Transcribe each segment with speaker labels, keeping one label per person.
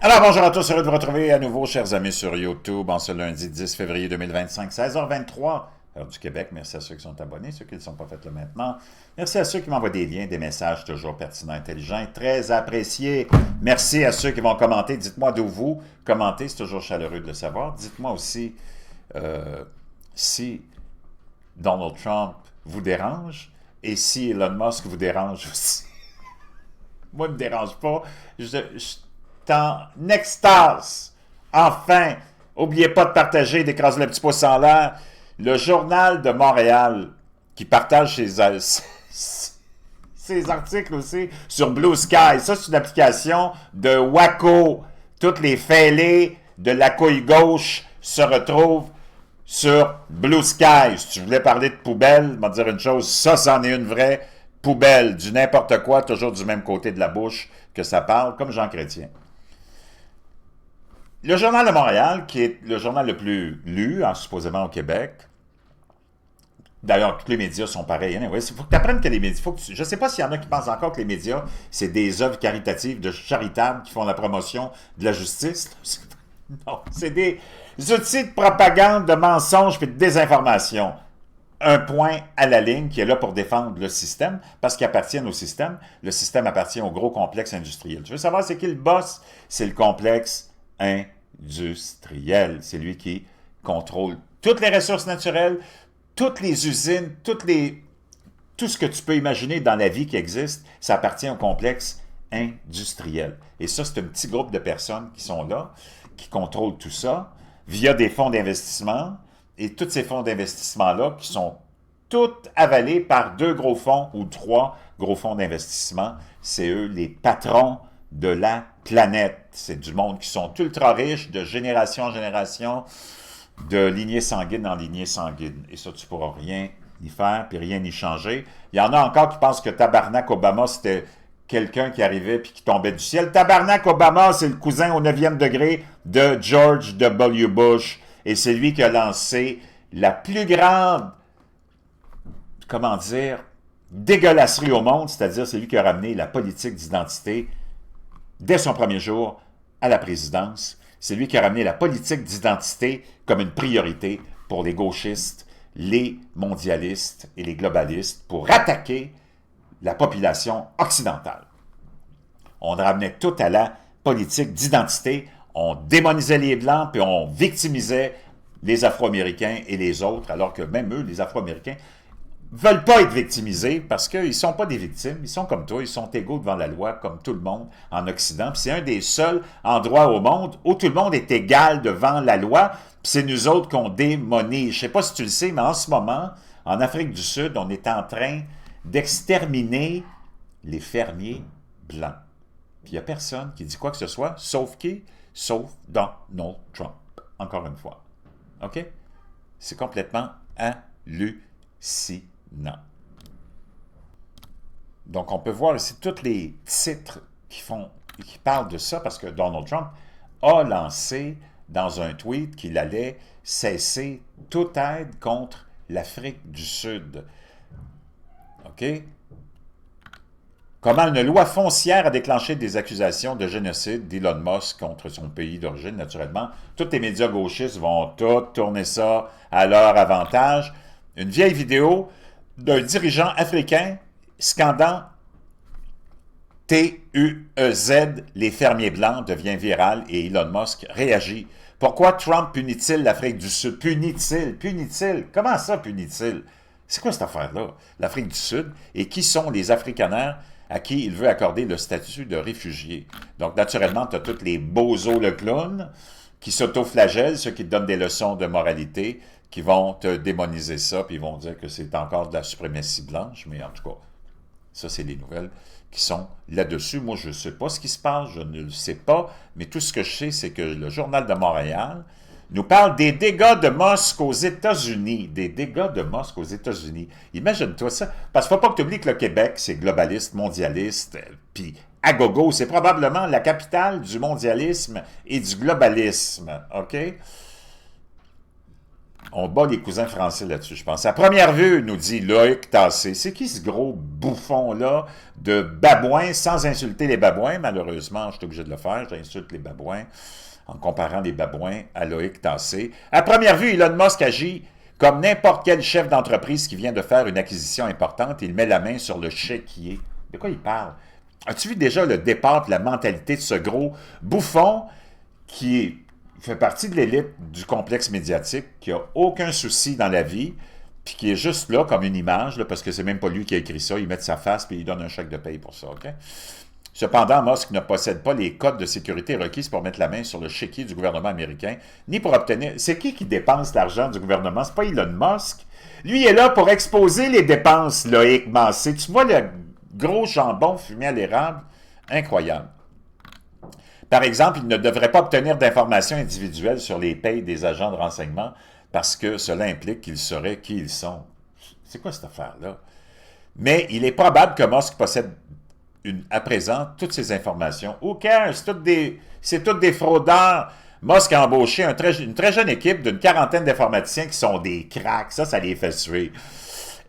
Speaker 1: Alors, bonjour à tous, heureux de vous retrouver à nouveau, chers amis, sur YouTube, en ce lundi 10 février 2025, 16h23, heure du Québec. Merci à ceux qui sont abonnés, ceux qui ne le sont pas fait là maintenant. Merci à ceux qui m'envoient des liens, des messages toujours pertinents, intelligents, et très appréciés. Merci à ceux qui vont commenter. Dites-moi d'où vous commentez, c'est toujours chaleureux de le savoir. Dites-moi aussi si Donald Trump vous dérange et si Elon Musk vous dérange aussi. Moi, il ne me dérange pas. Je en extase. Enfin, n'oubliez pas de partager, d'écraser le petit pouce en l'air. Le Journal de Montréal, qui partage ses articles aussi sur Blue Sky. Ça, c'est une application de Waco. Toutes les fêlés de la couille gauche se retrouvent sur Blue Sky. Si tu voulais parler de poubelle, je vais te dire une chose, ça, c'en est une vraie poubelle, du n'importe quoi, toujours du même côté de la bouche que ça parle, comme Jean Chrétien. Le Journal de Montréal, qui est le journal le plus lu, supposément au Québec, d'ailleurs, tous les médias sont pareils. Il faut que tu apprennes que les médias... je ne sais pas s'il y en a qui pensent encore que les médias, c'est des œuvres caritatives, de charitables, qui font la promotion de la justice. Non, c'est des outils de propagande, de mensonges et de désinformation. Un point à la ligne qui est là pour défendre le système, parce qu'ils appartiennent au système. Le système appartient au gros complexe industriel. Tu veux savoir c'est qui le boss? C'est le complexe industriel. C'est lui qui contrôle toutes les ressources naturelles, toutes les usines, tout ce que tu peux imaginer dans la vie qui existe, ça appartient au complexe industriel. Et ça, c'est un petit groupe de personnes qui sont là, qui contrôlent tout ça, via des fonds d'investissement, et tous ces fonds d'investissement-là qui sont tous avalés par deux gros fonds ou trois gros fonds d'investissement. C'est eux les patrons de la planète. C'est du monde qui sont ultra riches, de génération en génération, de lignée sanguine en lignée sanguine. Et ça, tu ne pourras rien y faire, puis rien y changer. Il y en a encore qui pensent que Tabarnak Obama, c'était quelqu'un qui arrivait puis qui tombait du ciel. Tabarnak Obama, c'est le cousin au 9e degré de George W. Bush. Et c'est lui qui a lancé la plus grande, comment dire, dégueulasserie au monde, c'est-à-dire c'est lui qui a ramené la politique d'identité dès son premier jour à la présidence. C'est lui qui a ramené la politique d'identité comme une priorité pour les gauchistes, les mondialistes et les globalistes pour attaquer la population occidentale. On ramenait tout à la politique d'identité. On démonisait les Blancs, puis on victimisait les Afro-Américains et les autres, alors que même eux, les Afro-Américains, ne veulent pas être victimisés parce qu'ils ne sont pas des victimes, ils sont comme toi, ils sont égaux devant la loi, comme tout le monde en Occident. Puis c'est un des seuls endroits au monde où tout le monde est égal devant la loi, puis c'est nous autres qu'on démonise. Je ne sais pas si tu le sais, mais en ce moment, en Afrique du Sud, on est en train d'exterminer les fermiers blancs. Puis il n'y a personne qui dit quoi que ce soit, sauf qui? Sauf Donald Trump. Encore une fois. OK? C'est complètement hallucinant. Donc, on peut voir ici tous les titres qui parlent de ça, parce que Donald Trump a lancé dans un tweet qu'il allait cesser toute aide contre l'Afrique du Sud. OK? Comment une loi foncière a déclenché des accusations de génocide d'Elon Musk contre son pays d'origine, naturellement. Tous les médias gauchistes vont tout tourner ça à leur avantage. Une vieille vidéo d'un dirigeant africain scandant TUEZ, les fermiers blancs, devient virale et Elon Musk réagit. Pourquoi Trump punit-il l'Afrique du Sud? Punit-il? Comment ça punit-il? C'est quoi cette affaire-là? L'Afrique du Sud, et qui sont les Afrikaners à qui il veut accorder le statut de réfugié? Donc, naturellement, tu as tous les bozos le clown qui s'auto-flagellent, ceux qui te donnent des leçons de moralité, qui vont te démoniser ça, puis ils vont dire que c'est encore de la suprématie blanche, mais en tout cas, ça, c'est les nouvelles qui sont là-dessus. Moi, je ne sais pas ce qui se passe, je ne le sais pas, mais tout ce que je sais, c'est que le Journal de Montréal nous parle des dégâts de Musk aux États-Unis. Des dégâts de Musk aux États-Unis. Imagine-toi ça. Parce qu'il ne faut pas que tu oublies que le Québec, c'est globaliste, mondialiste, puis à gogo, c'est probablement la capitale du mondialisme et du globalisme. OK? On bat les cousins français là-dessus, je pense. À première vue, nous dit Loïc Tassé. C'est qui ce gros bouffon-là de babouin, sans insulter les babouins? Malheureusement, je suis obligé de le faire. J'insulte les babouins en comparant les babouins à Loïc Tassé. À première vue, Elon Musk agit comme n'importe quel chef d'entreprise qui vient de faire une acquisition importante. Il met la main sur le chéquier. De quoi il parle? As-tu vu déjà le départ de la mentalité de ce gros bouffon qui fait partie de l'élite du complexe médiatique, qui n'a aucun souci dans la vie, puis qui est juste là comme une image, là, parce que c'est même pas lui qui a écrit ça, il met sa face puis il donne un chèque de paye pour ça, OK? Cependant, Musk ne possède pas les codes de sécurité requis pour mettre la main sur le chéquier du gouvernement américain, ni pour obtenir... C'est qui dépense l'argent du gouvernement? C'est pas Elon Musk. Lui, il est là pour exposer les dépenses, Loïc Massé. Tu vois le gros jambon fumé à l'érable? Incroyable. Par exemple, il ne devrait pas obtenir d'informations individuelles sur les payes des agents de renseignement parce que cela implique qu'ils sauraient qui ils sont. C'est quoi cette affaire-là? Mais il est probable que Musk possède à présent toutes ces informations. Who cares? C'est toutes des fraudeurs. Musk a embauché une très jeune équipe d'une quarantaine d'informaticiens qui sont des cracks. Ça les fait suer.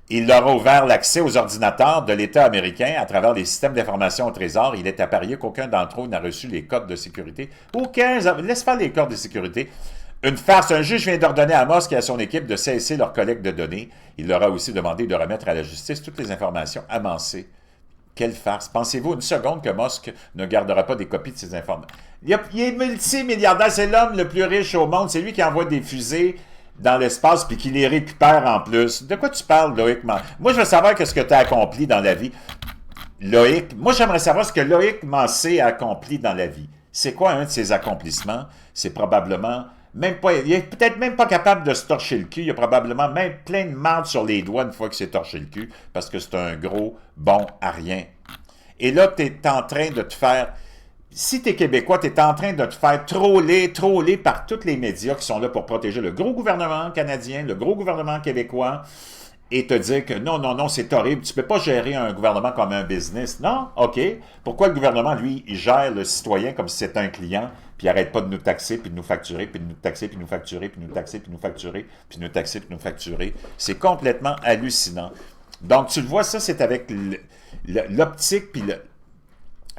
Speaker 1: Il leur a ouvert l'accès aux ordinateurs de l'État américain à travers les systèmes d'information au Trésor. Il est à parier qu'aucun d'entre eux n'a reçu les codes de sécurité. Aucun, laisse faire les codes de sécurité. Une farce. Un juge vient d'ordonner à Musk et à son équipe de cesser leur collecte de données. Il leur a aussi demandé de remettre à la justice toutes les informations amassées. Quelle farce. Pensez-vous une seconde que Musk ne gardera pas des copies de ces informations? Il est multimilliardaire. C'est l'homme le plus riche au monde. C'est lui qui envoie des fusées dans l'espace, puis qui les récupère en plus. De quoi tu parles, Loïc? Moi, je veux savoir ce que tu as accompli dans la vie. Loïc, moi, j'aimerais savoir ce que Loïc Massé a accompli dans la vie. C'est quoi un de ses accomplissements? C'est probablement même pas... Il est peut-être même pas capable de se torcher le cul. Il a probablement même plein de marde sur les doigts une fois qu'il s'est torché le cul, parce que c'est un gros bon à rien. Et là, tu es en train de te faire... Si tu es Québécois, tu es en train de te faire troller par tous les médias qui sont là pour protéger le gros gouvernement canadien, le gros gouvernement québécois, et te dire que non, c'est horrible, tu ne peux pas gérer un gouvernement comme un business. Non? OK. Pourquoi le gouvernement, lui, il gère le citoyen comme si c'était un client, puis il n'arrête pas de nous taxer, puis de nous facturer, puis de nous taxer, puis de nous facturer, puis de nous taxer, puis de nous facturer, puis de nous taxer, puis de nous facturer. C'est complètement hallucinant. Donc, tu le vois, ça, c'est avec l'optique, puis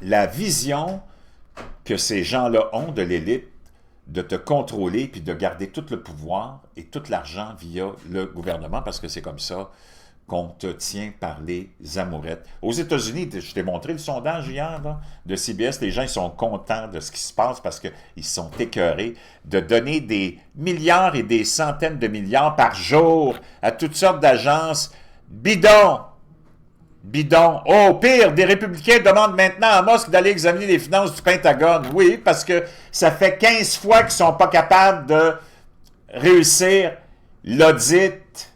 Speaker 1: la vision que ces gens-là ont de l'élite, de te contrôler puis de garder tout le pouvoir et tout l'argent via le gouvernement, parce que c'est comme ça qu'on te tient par les amourettes. Aux États-Unis, je t'ai montré le sondage hier là, de CBS, les gens ils sont contents de ce qui se passe parce qu'ils sont écœurés de donner des milliards et des centaines de milliards par jour à toutes sortes d'agences bidons. Bidon. Oh, pire, des républicains demandent maintenant à Musk d'aller examiner les finances du Pentagone. Oui, parce que ça fait 15 fois qu'ils ne sont pas capables de réussir l'audit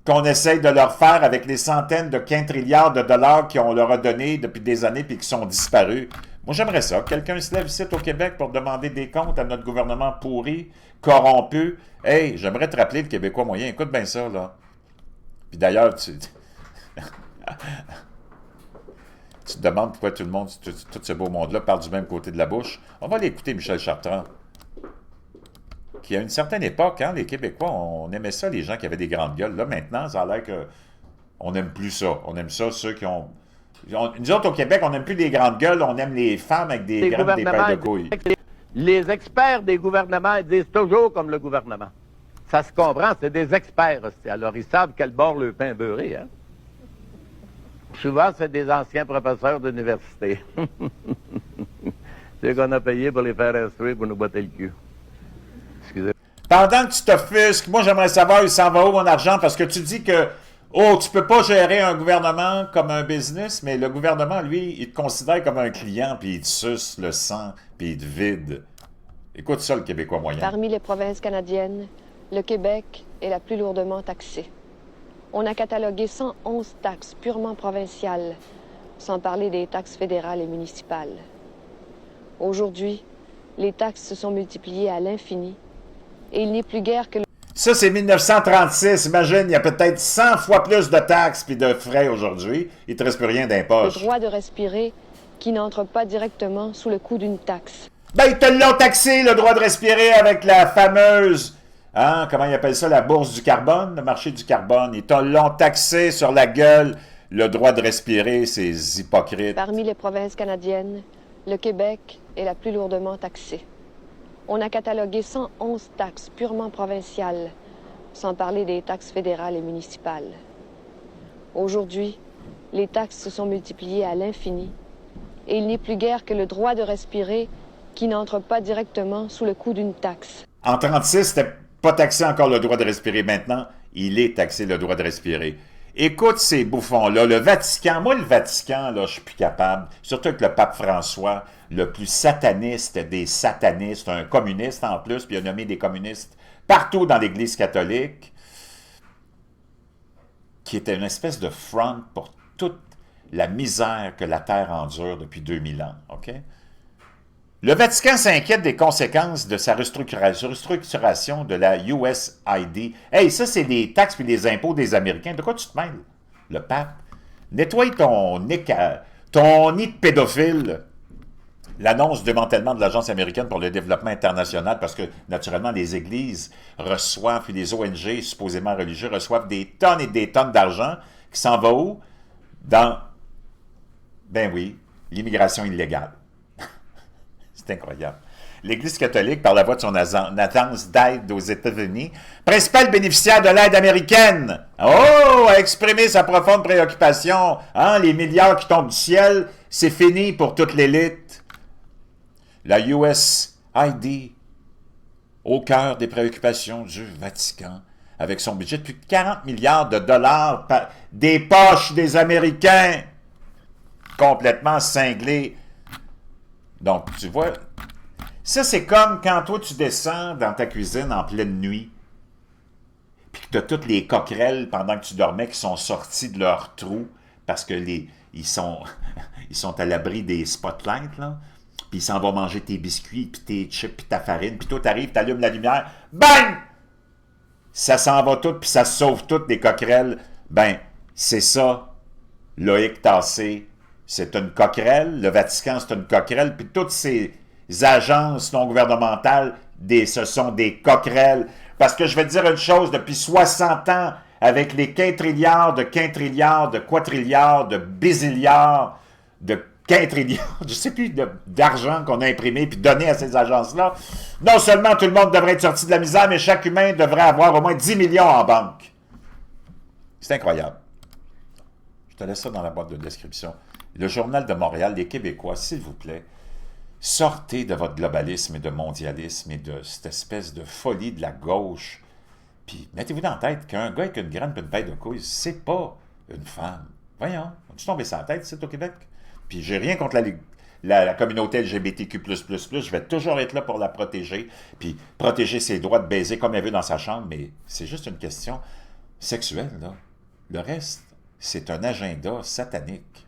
Speaker 1: qu'on essaye de leur faire avec les centaines de quintilliards de dollars qu'on leur a donnés depuis des années et qui sont disparus. Moi, j'aimerais ça. Quelqu'un se lève ici au Québec pour demander des comptes à notre gouvernement pourri, corrompu. Hey, j'aimerais te rappeler le Québécois moyen. Écoute bien ça, là. Puis d'ailleurs, tu te demandes pourquoi tout le monde, tout ce beau monde-là parle du même côté de la bouche. On va l'écouter, Michel Chartrand, qui à une certaine époque, hein, les Québécois, on aimait ça, les gens qui avaient des grandes gueules. Là, maintenant, ça a l'air qu'on n'aime plus ça. On aime ça, ceux qui ont... Nous autres, au Québec, on n'aime plus les grandes gueules, on aime les femmes avec des paires de couilles.
Speaker 2: Les experts des gouvernements ils disent toujours comme le gouvernement. Ça se comprend, c'est des experts aussi. Alors, ils savent quel bord le pain beurré, hein? Souvent, c'est des anciens professeurs d'université. C'est qu'on a payé pour les faire instruire pour nous botter le cul. Excusez.
Speaker 1: Pendant que tu t'offusques, moi, j'aimerais savoir, il s'en va où mon argent? Parce que tu dis que, oh, tu peux pas gérer un gouvernement comme un business, mais le gouvernement, lui, il te considère comme un client, puis il te suce le sang, puis il te vide. Écoute ça, le Québécois moyen.
Speaker 3: Parmi les provinces canadiennes, le Québec est la plus lourdement taxée. On a catalogué 111 taxes purement provinciales, sans parler des taxes fédérales et municipales. Aujourd'hui, les taxes se sont multipliées à l'infini, et il n'est plus guère que...
Speaker 1: Ça, c'est 1936. Imagine, il y a peut-être 100 fois plus de taxes puis de frais aujourd'hui. Il ne te reste plus rien d'impôt.
Speaker 3: Le droit de respirer qui n'entre pas directement sous le coup d'une taxe.
Speaker 1: Ben, ils te l'ont taxé, le droit de respirer, avec la fameuse Hein, comment ils appellent ça, la bourse du carbone, le marché du carbone. Ils l'ont taxé sur la gueule, le droit de respirer, ces hypocrites.
Speaker 3: Parmi les provinces canadiennes, le Québec est la plus lourdement taxée. On a catalogué 111 taxes purement provinciales, sans parler des taxes fédérales et municipales. Aujourd'hui, les taxes se sont multipliées à l'infini, et il n'est plus guère que le droit de respirer qui n'entre pas directement sous le coup d'une taxe.
Speaker 1: En 1936, c'était pas taxé encore le droit de respirer. Maintenant, il est taxé le droit de respirer. Écoute ces bouffons-là, le Vatican, moi le Vatican, là, je suis plus capable, surtout avec le pape François, le plus sataniste des satanistes, un communiste en plus, puis il a nommé des communistes partout dans l'Église catholique, qui était une espèce de front pour toute la misère que la Terre endure depuis 2000 ans, OK? Le Vatican s'inquiète des conséquences de sa restructuration de la USAID. Hey, ça, c'est des taxes et des impôts des Américains. De quoi tu te mêles? Le pape. Nettoie ton nid de pédophile. L'annonce du démantèlement de l'Agence américaine pour le développement international, parce que, naturellement, les églises reçoivent, puis les ONG supposément religieux reçoivent des tonnes et des tonnes d'argent qui s'en va où? Dans, ben oui, l'immigration illégale. C'est incroyable. L'Église catholique, par la voie de son agence d'aide aux États-Unis, principal bénéficiaire de l'aide américaine, a exprimé sa profonde préoccupation. Hein, les milliards qui tombent du ciel, c'est fini pour toute l'élite. La USAID, au cœur des préoccupations du Vatican, avec son budget de plus de 40 milliards de dollars des poches des Américains, complètement cinglés. Donc, tu vois, ça c'est comme quand toi tu descends dans ta cuisine en pleine nuit, puis que tu as toutes les coquerelles pendant que tu dormais qui sont sorties de leur trou, parce que ils sont à l'abri des spotlights, là, puis ils s'en vont manger tes biscuits, puis tes chips, puis ta farine, puis toi t'arrives, t'allumes la lumière, bang! Ça s'en va tout, puis ça se sauve toutes des coquerelles. Ben, c'est ça, Loïc Tassé. C'est une coquerelle, le Vatican c'est une coquerelle, puis toutes ces agences non gouvernementales, ce sont des coquerelles. Parce que je vais te dire une chose, depuis 60 ans, avec les quintrilliards, de quadrilliards, de bizilliards, de quintrilliards, je ne sais plus, d'argent qu'on a imprimé puis donné à ces agences-là, non seulement tout le monde devrait être sorti de la misère, mais chaque humain devrait avoir au moins 10 millions en banque. C'est incroyable. Je te laisse ça dans la boîte de description. Le Journal de Montréal, les Québécois, s'il vous plaît, sortez de votre globalisme et de mondialisme et de cette espèce de folie de la gauche. Puis mettez-vous dans la tête qu'un gars avec une graine et une paille de couilles, c'est pas une femme. Voyons, on-tu tombé sur la tête, c'est au Québec? Puis j'ai rien contre la communauté LGBTQ++, je vais toujours être là pour la protéger, puis protéger ses droits de baiser comme elle veut dans sa chambre, mais c'est juste une question sexuelle, là. Le reste, c'est un agenda satanique.